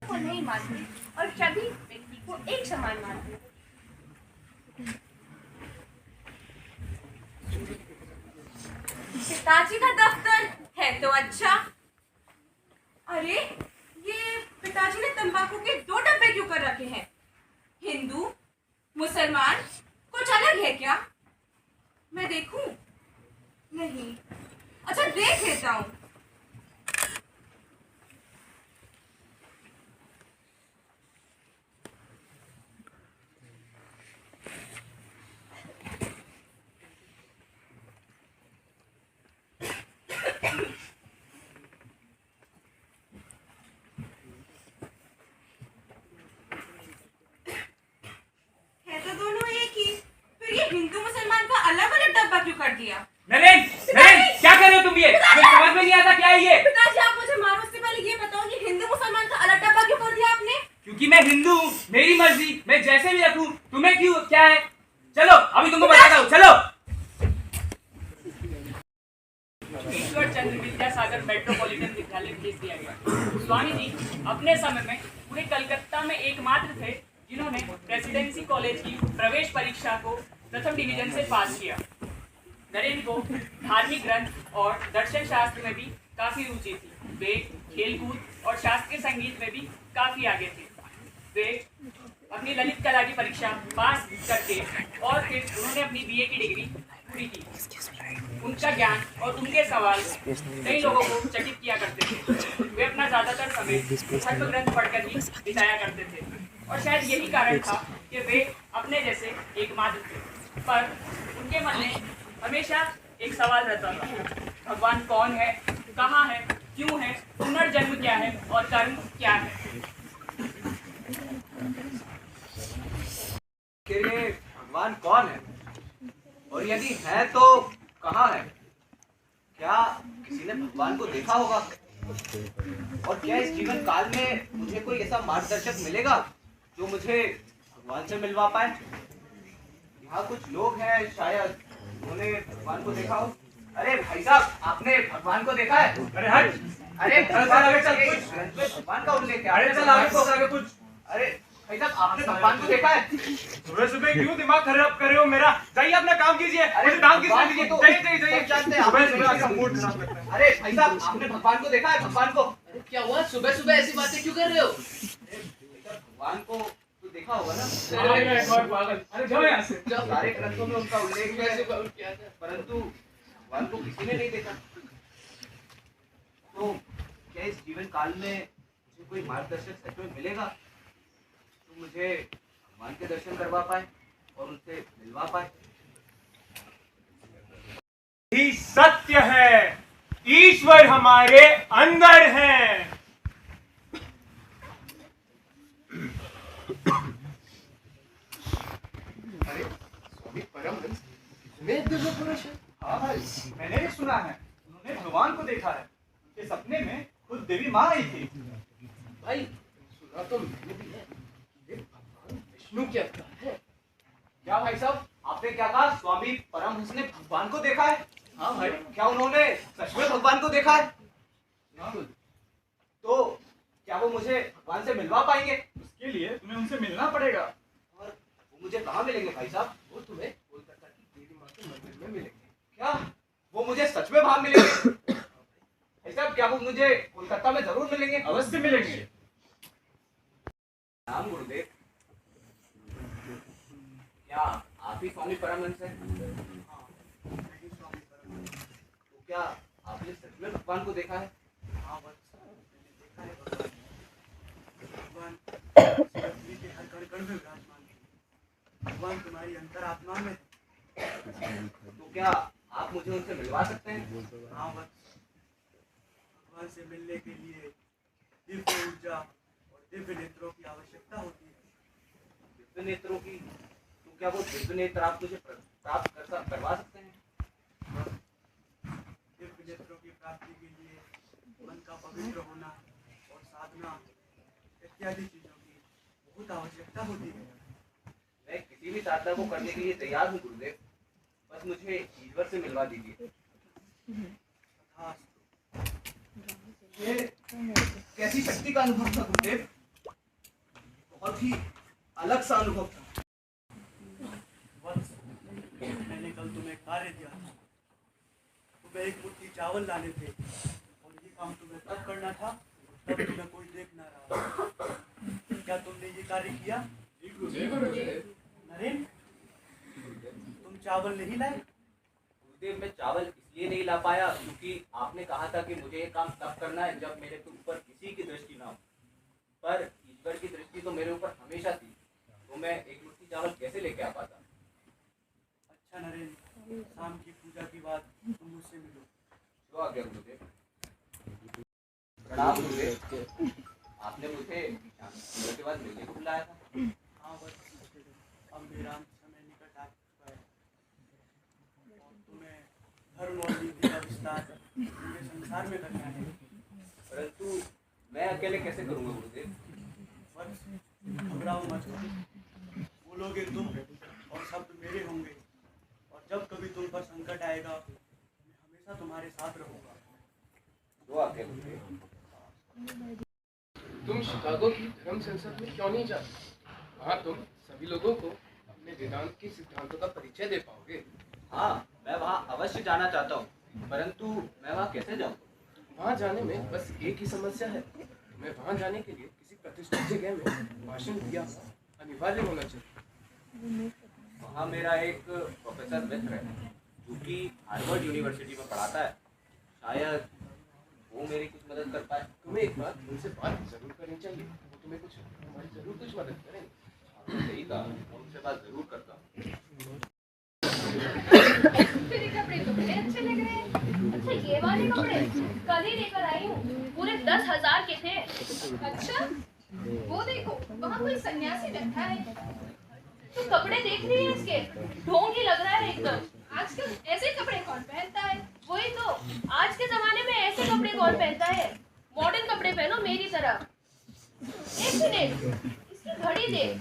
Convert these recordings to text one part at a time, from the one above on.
को नहीं मानते और सभी व्यक्ति को एक समान मानते। पिताजी का दफ्तर है तो अच्छा। अरे ये पिताजी ने तंबाकू के 2 डब्बे क्यों कर रखे हैं? हिंदू मुसलमान कुछ अलग है क्या? मैं देखूं? नहीं। अच्छा देख लेता हूं। हिंदू मुसलमान का अलग अलग डब्बा क्यों कर दिया? नरेन, नरेन, क्या कर रहे हो तुम ये? मुझे समझ में नहीं आता क्या है ये? पिताजी आप मुझे मारो उससे पहले ये बताओ कि हिंदू मुसलमान का अलग डब्बा क्यों कर दिया आपने? क्योंकि मैं हिंदू हूँ, मेरी मर्जी, मैं जैसे भी रखूं, तुम्हें क्यों क्या है? चलो अभी तुमको बताता हूँ, चलो। ईश्वर चंद्र विद्यासागर मेट्रोपॉलिटन विद्यालय भेज दिया गया। स्वामी जी अपने समय में पूरे कलकत्ता में एकमात्र थे जिन्होंने प्रेसिडेंसी कॉलेज की प्रवेश परीक्षा को प्रथम डिवीजन से पास किया। नरेंद्र को धार्मिक ग्रंथ और दर्शन शास्त्र में भी काफी रुचि थी। वे खेलकूद और शास्त्रीय संगीत में भी काफी आगे थे। वे अपनी ललित कला की परीक्षा पास करके और फिर उन्होंने अपनी बीए की डिग्री पूरी की। उनका ज्ञान और उनके सवाल कई लोगों को चकित किया करते थे। वे अपना ज्यादातर समय धर्म ग्रंथ पढ़कर ही बिताया करते थे और शायद यही कारण था कि वे अपने जैसे एकमात्र थे। पर उनके मन में हमेशा एक सवाल रहता था, भगवान कौन है, कहाँ है, क्यों है, पुनर्जन्म क्या है और कर्म क्या है। भगवान कौन है और यदि है तो कहाँ है? क्या किसी ने भगवान को देखा होगा? और क्या इस जीवन काल में मुझे कोई ऐसा मार्गदर्शक मिलेगा जो मुझे भगवान से मिलवा पाए? यहाँ कुछ लोग हैं शायद उन्होंने भगवान को देखा हो। अरे भाई साहब, आपने भगवान को देखा है? अरे हट! अरे भगवान का उल्लेख है। अरे चल आगे कुछ। अरे भाई साहब, आपने भगवान को देखा है? सुबह सुबह क्यों दिमाग खराब कर रहे हो मेरा? जाइए अपना काम कीजिए। अरे काम कीजिए, जाइए। सुबह सुबह आपका मूड खराब करता है। अरे भाई साहब, आपने भगवान को देखा है? भगवान को? अरे क्या हुआ? सुबह सुबह ऐसी बातें क्यों कर रहे हो? भगवान को तो देखा होगा ना? अरे जाओ यहाँ से। सारे ग्रंथों में उनका उल्लेख है, परंतु भगवान को किसी ने नहीं देखा। तो क्या इस जीवन काल में मुझे कोई मार्गदर्शक सच में मिलेगा तो मुझे भगवान के दर्शन करवा पाए और उनसे मिलवा पाए? ही सत्य है, ईश्वर हमारे अंदर है। अरे स्वामी परमहंस, पुरुष है। हाँ भाई, मैंने भी सुना है उन्होंने भगवान को देखा है। उनके सपने में खुद देवी माँ आई थी। भाई सुना तो मैंने भी है, ये भगवान विष्णु के अवतार है। क्या भाई साहब, आपने क्या कहा? स्वामी परमहंस ने भगवान को देखा है? हाँ भाई। क्या उन्होंने सच में भगवान को देखा है? तो क्या वो मुझे भगवान से मिलवा पाएंगे? उसके लिए तुम्हें उनसे मिलना पड़ेगा। और वो मुझे कहाँ मिलेंगे भाई साहब? वो तुम्हें कोलकाता की देवी माँ के मंदिर में मिलेंगे। क्या वो मुझे सच में वहां मिलेंगे? भाई साहब, क्या वो मुझे कोलकाता में जरूर मिलेंगे? अवश्य मिलेंगे। नाम गुरुदेव, क्या आप ही स्वामी परमहंस हैं? तो क्या आपने सच में भगवान को देखा है? हाँ वत्स, मैंने देखा है भगवान पृथ्वी के हर कण कण में विराजमान है। भगवान तुम्हारी अंतरात्मा में है। तो क्या आप मुझे उनसे मिलवा सकते हैं? हाँ वत्स, भगवान से मिलने के लिए दिव्य ऊर्जा और दिव्य नेत्रों की आवश्यकता होती है। दिव्य नेत्रों की? तो क्या वो दिव्य नेत्र आप मुझे प्राप्त करवा सकते हैं? दिव्य नेत्रों की प्राप्ति के लिए मन का पवित्र होना और साधना इत्यादि चीजों की बहुत आवश्यकता होती है। मैं किसी भी साधना को करने के लिए तैयार हूँ गुरुदेव, बस मुझे ईश्वर से मिलवा दीजिए। तथास्तु। ये कैसी शक्ति का अनुभव था गुरुदेव बहुत ही अलग सा अनुभव था। वत्स, मैंने कल तुम्हें कार्य दिया था। तुम्हें एक मुट्ठी चावल लाने थे और ये काम तुम्हें तब करना था तब तुम्हें कोई देख ना रहा। क्या तुमने ये कार्य किया? नरेन, तुम चावल नहीं लाए? गुरुदेव, मैं चावल इसलिए नहीं ला पाया क्योंकि आपने कहा था कि मुझे ये काम तब करना है जब मेरे ऊपर किसी की दृष्टि ना हो, पर ईश्वर की दृष्टि तो मेरे ऊपर हमेशा थी, तो मैं एक मुट्ठी चावल कैसे लेके आ पाता? अच्छा नरेन, शाम की पूजा की बात तुम मुझसे मिलो। जो आ गया गुरुदेव। प्रणाम गुरुदेव, आपने मुझे पूजा के बाद मिलने को बुलाया था। हाँ बस, अब मेरा समय निकट आ चुका है और तुम्हें धर्म और नीति का विस्तार पूरे संसार में करना है। परंतु मैं अकेले कैसे करूँगा गुरुदेव? वत्स, घबराओ मत। बोलोगे तुम और शब्द मेरे होंगे, और जब कभी तुम पर संकट आएगा मैं हमेशा तुम्हारे साथ रहूंगा। जो आ गया गुरुदेव। तुम शिकागो की धर्म संसद में क्यों नहीं जाते? वहाँ तुम सभी लोगों को अपने वेदांत के सिद्धांतों का परिचय दे पाओगे। हाँ, मैं वहाँ अवश्य जाना चाहता हूँ, परंतु मैं वहाँ कैसे जाऊँ? वहाँ जाने में बस एक ही समस्या है, तुम्हें वहाँ जाने के लिए किसी प्रतिष्ठित जगह में भाषण दिया अनिवार्य होना चाहिए। वहाँ मेरा एक प्रोफेसर मित्र है जो कि हार्वर्ड यूनिवर्सिटी में पढ़ाता है, शायद वो मेरी कुछ मदद कर पाए। तुम्हें एक बार उनसे बात जरूर करनी चाहिए, वो तुम्हें तुम्हारी जरूर कुछ मदद करेंगे। आपने सही कहा, मैं उनसे बात जरूर करता हूँ। तेरे कपड़े तो बड़े अच्छे लग रहे हैं। अच्छा, ये वाले कपड़े कल ही लेकर आई हूँ, पूरे 10,000 के थे। अच्छा, वो देखो वहाँ कोई सन्यासी बैठा है। तो कपड़े देख रही है इसके, ढोंग ही लग रहा है एकदम। आजकल ऐसे कपड़े कौन पहनता है? वही तो, आज के जमाने में ऐसे कपड़े कौन पहनता है? मॉडर्न कपड़े पहनो मेरी तरह। एक मिनट, इसकी घड़ी देख।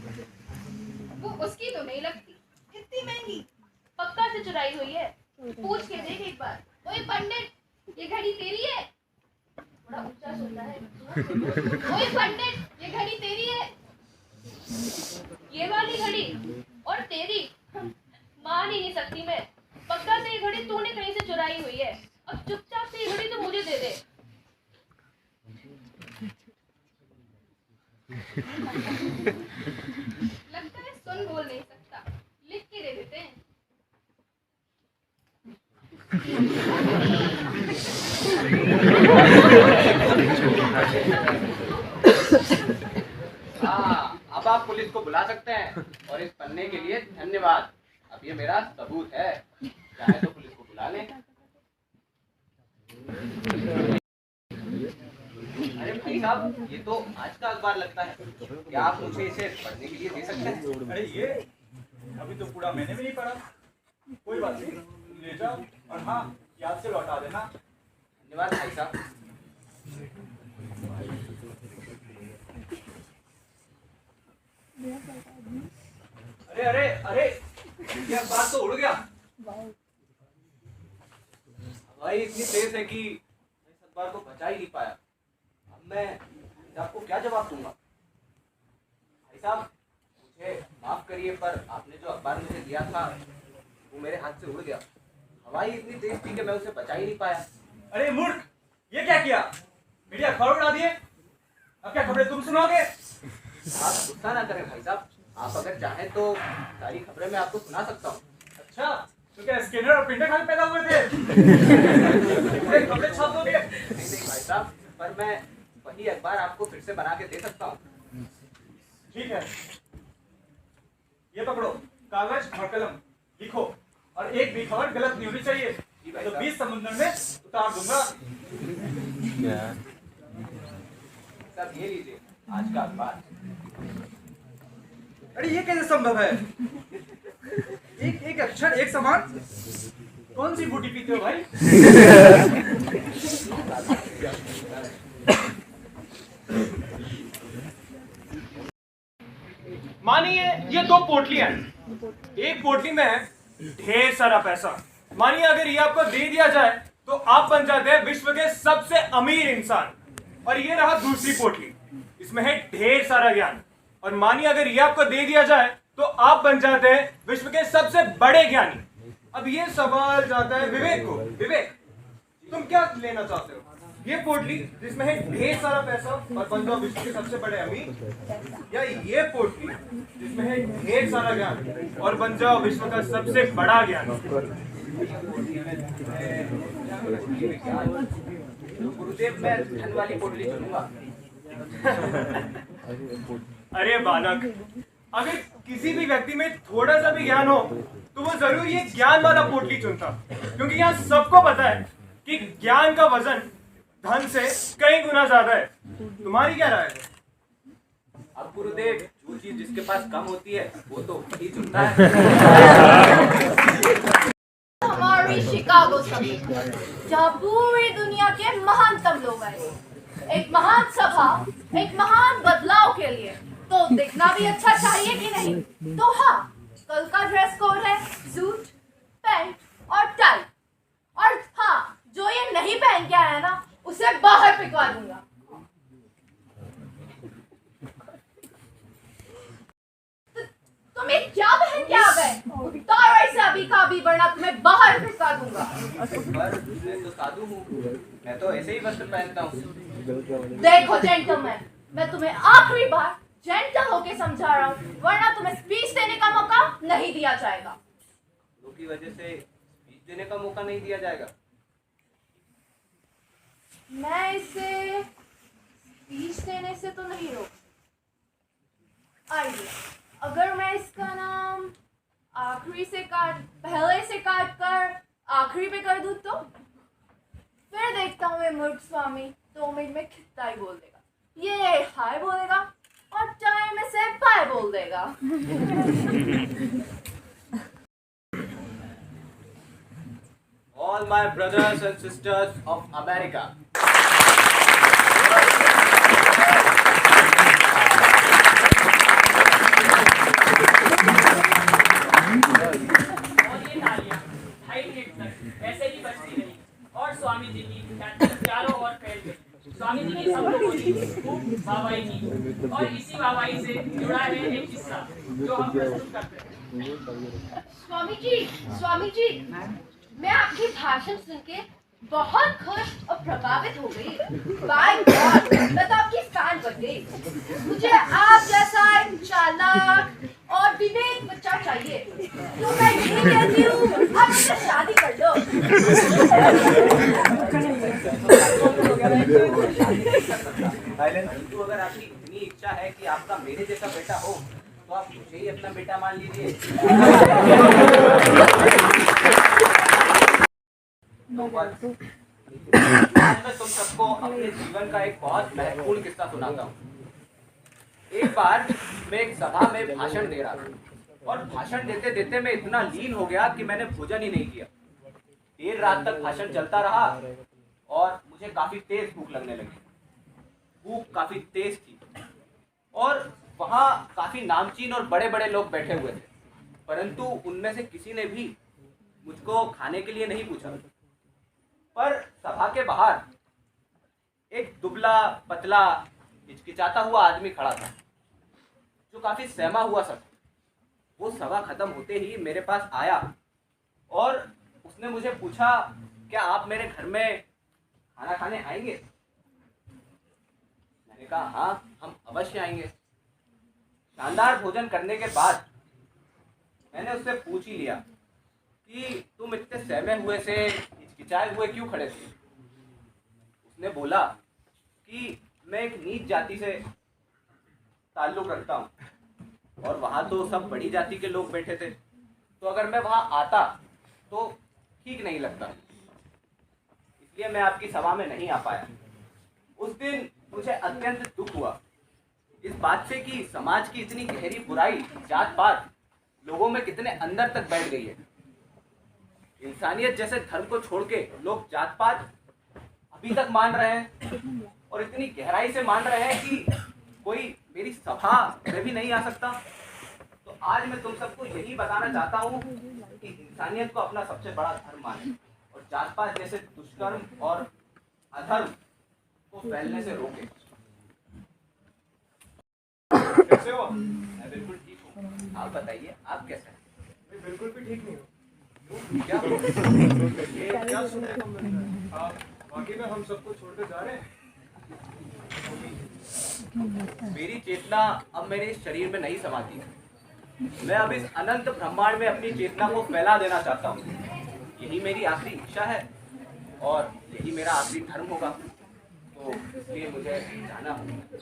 वो उसकी तो नहीं लगती, इतनी महंगी। पक्का से चुराई हुई है, पूछ के देख एक बार। ओए पंडित, ये घड़ी तेरी है? बड़ा ऊंचा सुनता है। ओए पंडित, ये घड़ी तेरी है? ये वाली घड़ी और तेरी? मान ही नहीं सकती मैं। पक्का से ये घड़ी तूने कहीं से चुराई हुई है। अब चुपचाप से ये घड़ी तो मुझे दे दे। लगता है सुन बोल नहीं सकता, लिख के दे देते हैं। हाँ, अब आप पुलिस को बुला सकते हैं और इस पन्ने के लिए धन्यवाद। अब ये मेरा सबूत है, चाहे तो पुलिस को बुला लें। अरे भाई साहब, ये तो आज का अखबार लगता है, क्या आप मुझे इसे पढ़ने के लिए दे सकते हैं? अरे ये अभी तो पूरा मैंने भी नहीं पढ़ा। कोई बात नहीं, ले जाओ और हाँ, याद से लौटा देना। धन्यवाद भाई साहब। अरे अरे अरे, ये अखबार तो उड़ गया। भाई इतनी तेज है कि मैं इस अखबार को बचा ही नहीं पाया। अब मैं आपको क्या जवाब दूंगा? भाई साहब, मुझे माफ करिए, पर आपने जो अखबार मुझे दिया था वो मेरे हाथ से उड़ गया। हवाई इतनी तेज थी कि मैं उसे बचा ही नहीं पाया। अरे मूर्ख, ये क्या किया? मेरी अखबार उड़ा दिए। अब क्या खबरें तुम सुनाओगे? आप गुस्सा ना करें भाई साहब, आप अगर चाहें तो सारी खबरें मैं आपको सुना सकता हूँ। अच्छा, तो क्या स्कैनर और प्रिंटर खाली पैदा हुए थे? पूरे खबरें छाप दोगे? नहीं नहीं भाई साहब, पर मैं वही अखबार आपको फिर से बना के दे सकता हूँ। ठीक है, ये पकड़ो कागज और कलम, लिखो और एक भी खबर गलत नहीं होनी चाहिए, जी भाई तो साहब। 20 समुद्र में उतार दूंगा। सब ये लीजिए आज का अखबार। अरे ये कैसे संभव है? एक एक अक्षर एक समान। कौन सी बूटी पीते हो भाई? मानिए ये दो पोटलियां हैं। एक पोटली में है ढेर सारा पैसा। मानिए अगर ये आपको दे दिया जाए तो आप बन जाते हैं विश्व के सबसे अमीर इंसान। और ये रहा दूसरी पोटली, इसमें है ढेर सारा ज्ञान। और मानिए अगर ये आपको दे दिया जाए तो आप बन जाते हैं विश्व के सबसे बड़े ज्ञानी। अब ये सवाल जाता है विवेक को। विवेक, तुम क्या लेना चाहते हो? ये पोटली जिसमें है ढेर सारा पैसा और बन जाओ विश्व के सबसे बड़े अमीर, या ये पोटली जिसमें है ढेर सारा ज्ञान और बन जाओ विश्व का सबसे बड़ा ज्ञान? गुरुदेव, मैं धन वाली पोटली चुनूंगा। अरे बालक, अगर किसी भी व्यक्ति में थोड़ा सा भी ज्ञान हो तो वो जरूर ये ज्ञान वाला पोटली चुनता, क्योंकि यहाँ सबको पता है कि ज्ञान का वजन धन से कई गुना ज्यादा है। तुम्हारी क्या राय है? अब गुरुदेव, जो चीज जिसके पास कम होती है वो तो ही चुनता है। हमारी शिकागो समिट, जहाँ पूरी दुनिया के महानतम लोग आए, एक महान सभा, एक महान बदलाव के लिए, तो दिखना भी अच्छा चाहिए कि नहीं? तो हाँ, कल का ड्रेस कोड है सूट, पैंट और टाई। और हाँ, जो ये नहीं पहन के आया ना, उसे बाहर पिकवा दूंगा। तुम ये क्या पहन के आ गए? उतारो इसे अभी का अभी, वरना तुम्हें बाहर पिकवा दूंगा। पर मैं तो साधु हूँ, मैं तो ऐसे ही वस्त्र पहनता हूँ। देखो जेंटलमैन, मैं तुम्हें आखिरी बार जेंटल होके समझा रहा हूँ, वरना तुम्हें स्पीच देने का मौका नहीं दिया जाएगा। लोगों की वजह से स्पीच देने का मौका नहीं दिया जाएगा। मैं इसे स्पीच देने से तो नहीं रोक। आइए, अगर मैं इसका नाम आखिरी से पहले से काट कर आखिरी पे कर दूँ तो? फिर देखता हूँ ये मूर्ख स्वामी 2 मिनट में कितना ही बोल देगा। ये हाय बोलेगा और टाइम में से बाय बोल देगा। All my brothers and sisters of America. और ये तालियां 2.5 मिनट तक ऐसे ही बजती रही और स्वामी जी की ख्याति चारों ओर फैल गई। स्वामी जी ने सब लोगों की खूब वाहवाही की और इसी वाहवाही से जुड़ा है एक किस्सा जो हम प्रस्तुत करते हैं। स्वामी जी, मैं आपकी भाषण सुन के बहुत खुश और प्रभावित हो गई। बाय गॉड, मैं तो आपकी फैन बन गई। मुझे आप जैसा एक चालाक और विवेक बच्चा चाहिए, तो मैं यही कहती हूँ, आप मुझसे शादी कर लो। परंतु अगर आपकी इतनी इच्छा है कि आपका मेरे जैसा बेटा हो, तो आप मुझे ही अपना बेटा मान लीजिए। आज मैं तुम सबको अपने जीवन का एक बहुत महत्वपूर्ण किस्सा सुनाता हूँ। एक बार मैं एक सभा में भाषण दे रहा था और भाषण देते देते मैं इतना लीन हो गया कि मैंने भोजन ही नहीं किया। देर रात तक भाषण चलता रहा और मुझे काफी तेज भूख लगने लगी। भूख काफी तेज थी और वहाँ काफी नामचीन और बड़े बड़े लोग बैठे हुए थे, परंतु उनमें से किसी ने भी मुझको खाने के लिए नहीं पूछा। पर सभा के बाहर एक दुबला पतला हिचकिचाता हुआ आदमी खड़ा था जो काफी सहमा हुआ सा था। वो सभा खत्म होते ही मेरे पास आया और उसने मुझे पूछा, क्या आप मेरे घर में खाना खाने आएंगे? मैंने कहा हाँ, हम अवश्य आएंगे। शानदार भोजन करने के बाद मैंने उससे पूछ ही लिया कि तुम इतने सहमे हुए से, हिचकिचाए हुए क्यों खड़े थे? उसने बोला कि मैं एक नीच जाति से ताल्लुक रखता हूँ और वहाँ तो सब बड़ी जाति के लोग बैठे थे, तो अगर मैं वहाँ आता तो ठीक नहीं लगता, इसलिए मैं आपकी सभा में नहीं आ पाया। उस दिन मुझे अत्यंत दुख हुआ इस बात से कि समाज की इतनी गहरी बुराई, जात पात लोगों में कितने अंदर तक बैठ गई है। इंसानियत जैसे धर्म को छोड़ के लोग जात पात अभी तक मान रहे हैं और इतनी गहराई से मान रहे हैं कि कोई मेरी सभा में भी नहीं आ सकता। तो आज मैं तुम सबको यही बताना चाहता हूँ कि इंसानियत को अपना सबसे बड़ा धर्म माने और जात पात जैसे दुष्कर्म और अधर्म को फैलने से रोके। कैसे हो? मैं बिल्कुल ठीक हूँ। आप बताइए, आप कैसे हैं? मैं बिल्कुल भी ठीक नहीं हूँ। क्या ये क्या सुनने को मिल रहा है? आप वाकई में हम सबको छोड़कर जा रहे हैं? मेरी चेतना अब मेरे शरीर में नहीं समाती है। मैं अब इस अनंत ब्रह्मांड में अपनी चेतना को फैला देना चाहता हूँ। यही मेरी आखिरी इच्छा है और यही मेरा आखिरी धर्म होगा। तो इसलिए मुझे जाना होगा।